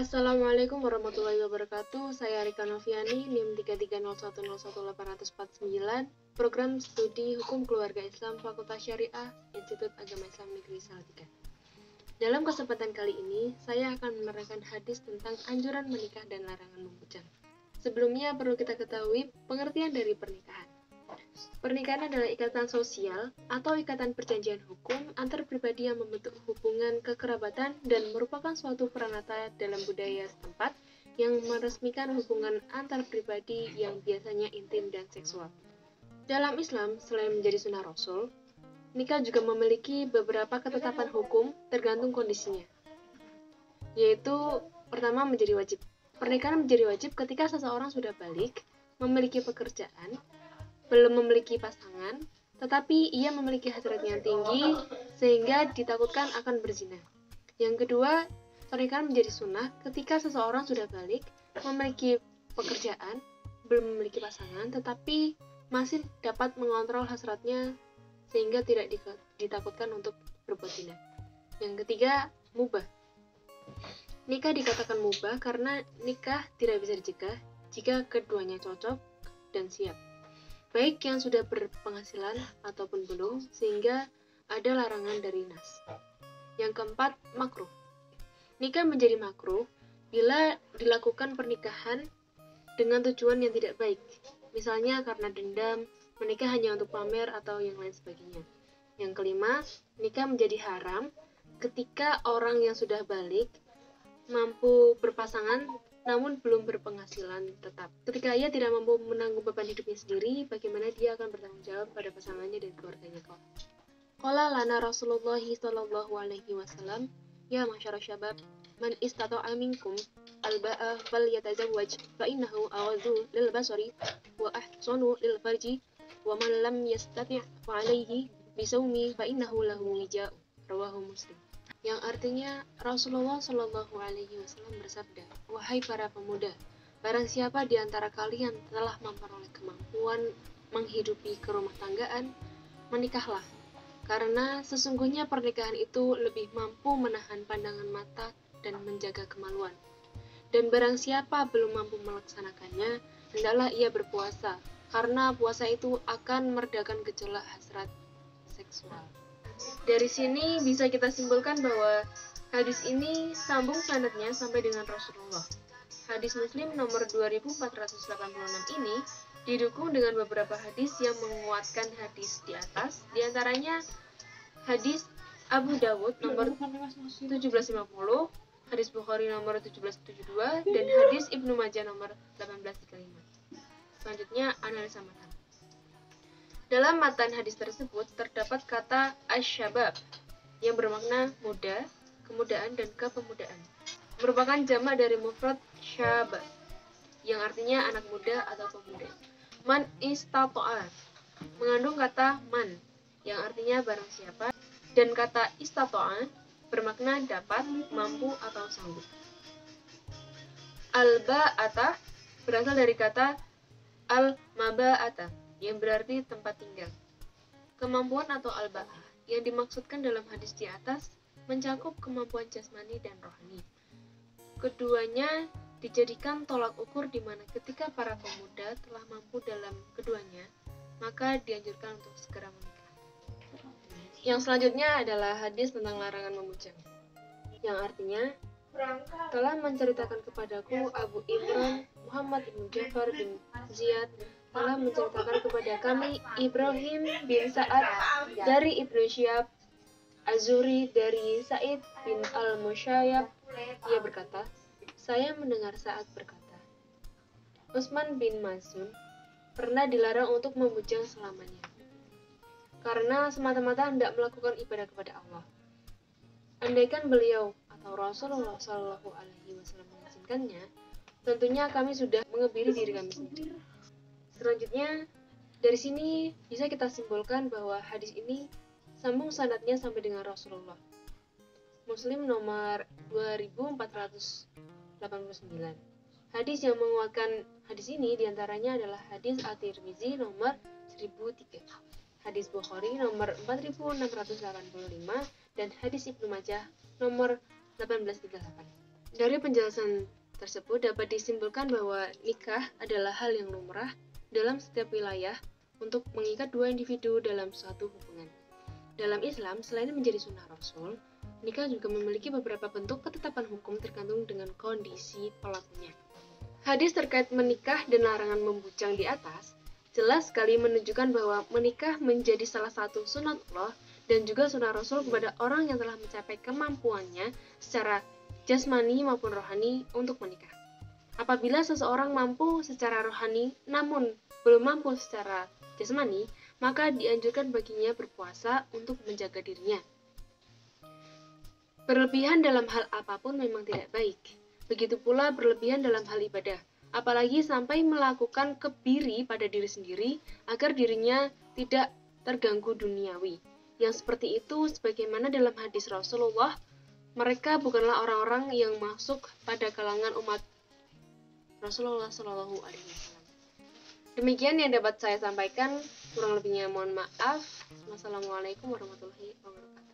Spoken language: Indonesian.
Assalamualaikum warahmatullahi wabarakatuh. Saya Rika Noviani, NIM 3301011849, Program Studi Hukum Keluarga Islam Fakultas Syariah, Institut Agama Islam Negeri Salatiga. Dalam kesempatan kali ini, saya akan menerangkan hadis tentang anjuran menikah dan larangan membujang. Sebelumnya perlu kita ketahui pengertian dari pernikahan. Pernikahan adalah ikatan sosial atau ikatan perjanjian hukum antar pribadi yang membentuk hubungan kekerabatan dan merupakan suatu peranata dalam budaya setempat yang meresmikan hubungan antar pribadi yang biasanya intim dan seksual. Dalam Islam, selain menjadi sunnah Rasul, nikah juga memiliki beberapa ketetapan hukum tergantung kondisinya. Yaitu, pertama menjadi wajib. Pernikahan menjadi wajib ketika seseorang sudah balik, memiliki pekerjaan, belum memiliki pasangan, tetapi ia memiliki hasrat yang tinggi sehingga ditakutkan akan berzina. Yang kedua, pernikahan menjadi sunnah ketika seseorang sudah balik, memiliki pekerjaan, belum memiliki pasangan, tetapi masih dapat mengontrol hasratnya sehingga tidak ditakutkan untuk berbuat zina. Yang ketiga, mubah. Nikah dikatakan mubah karena nikah tidak bisa dicegah jika keduanya cocok dan siap, baik yang sudah berpenghasilan ataupun belum, sehingga ada larangan dari nas. Yang keempat, makruh. Nikah menjadi makruh bila dilakukan pernikahan dengan tujuan yang tidak baik, misalnya karena dendam, menikah hanya untuk pamer, atau yang lain sebagainya. Yang kelima, nikah menjadi haram ketika orang yang sudah balik mampu berpasangan namun belum berpenghasilan tetap. Ketika ia tidak mampu menanggung beban hidupnya sendiri, bagaimana dia akan bertanggung jawab pada pasangannya dan keluarganya? Qala lana Rasulullah sallallahu alaihi wasallam, ya masyara syabab, man istata'a minkum al-ba'a falyatazawwaj fa innahu aghaddu lil basari wa ahsanu lil farji wa man lam yastati' fa alaihi bisawmi fa innahu lahu wija'u. Rawahu Muslim. Yang artinya Rasulullah Shallallahu Alaihi Wasallam bersabda, wahai para pemuda, barang siapa di antara kalian telah memperoleh kemampuan menghidupi kerumah tanggaan, menikahlah, karena sesungguhnya pernikahan itu lebih mampu menahan pandangan mata dan menjaga kemaluan. Dan barang siapa belum mampu melaksanakannya, hendaklah ia berpuasa, karena puasa itu akan meredakan gejolak hasrat seksual. Dari sini bisa kita simpulkan bahwa hadis ini sambung sanadnya sampai dengan Rasulullah. Hadis Muslim nomor 2486 ini didukung dengan beberapa hadis yang menguatkan hadis di atas, diantaranya hadis Abu Dawud nomor 1750, hadis Bukhari nomor 1772, dan hadis Ibnu Majah nomor 1835. Selanjutnya, analisa matan. Dalam matan hadis tersebut terdapat kata asy-syabab yang bermakna muda, kemudaan, dan kepemudaan. Merupakan jamak dari mufrad syab yang artinya anak muda atau pemuda. Man istata'a mengandung kata man yang artinya barang siapa, dan kata istata'a bermakna dapat, mampu, atau sanggup. Al-ba'atah berasal dari kata al-maba'atah yang berarti tempat tinggal. Kemampuan atau al-ba'ah yang dimaksudkan dalam hadis di atas mencakup kemampuan jasmani dan rohani. Keduanya dijadikan tolak ukur di mana ketika para pemuda telah mampu dalam keduanya, maka dianjurkan untuk segera menikah. Yang selanjutnya adalah hadis tentang larangan membujang, yang artinya telah menceritakan kepadaku Abu Imran Muhammad bin Ja'far bin Ziyad telah menceritakan kepada kami Ibrahim bin Sa'ad dari Ibnu Syihab Az-Zuhri dari Sa'id bin Al-Musayyab. Ia berkata, saya mendengar Sa'ad berkata, Utsman bin Maz'un pernah dilarang untuk membujang selamanya karena semata-mata hendak melakukan ibadah kepada Allah. Andaikan beliau atau Rasulullah Shallallahu Alaihi Wasallam mengizinkannya, tentunya kami sudah mengebiri diri kami sendiri. Selanjutnya, dari sini bisa kita simpulkan bahwa hadis ini sambung sanadnya sampai dengan Rasulullah. Muslim nomor 2489. Hadis yang menguatkan hadis ini diantaranya adalah hadis At-Tirmizi nomor 1003, hadis Bukhari nomor 4685, dan hadis Ibnu Majah nomor 1838. Dari penjelasan tersebut dapat disimpulkan bahwa nikah adalah hal yang lumrah dalam setiap wilayah untuk mengikat dua individu dalam suatu hubungan. Dalam Islam, selain menjadi sunnah Rasul, nikah juga memiliki beberapa bentuk ketetapan hukum tergantung dengan kondisi pelakunya. Hadis terkait menikah dan larangan membujang di atas jelas sekali menunjukkan bahwa menikah menjadi salah satu sunatullah dan juga sunnah Rasul kepada orang yang telah mencapai kemampuannya secara jasmani maupun rohani untuk menikah. Apabila seseorang mampu secara rohani namun belum mampu secara jasmani, maka dianjurkan baginya berpuasa untuk menjaga dirinya. Berlebihan dalam hal apapun memang tidak baik. Begitu pula berlebihan dalam hal ibadah, apalagi sampai melakukan kebiri pada diri sendiri agar dirinya tidak terganggu duniawi. Yang seperti itu sebagaimana dalam hadis Rasulullah, mereka bukanlah orang-orang yang masuk pada kalangan umat Rasulullah Shallallahu Alaihi Wasallam. Demikian yang dapat saya sampaikan, kurang lebihnya mohon maaf. Wassalamualaikum warahmatullahi wabarakatuh.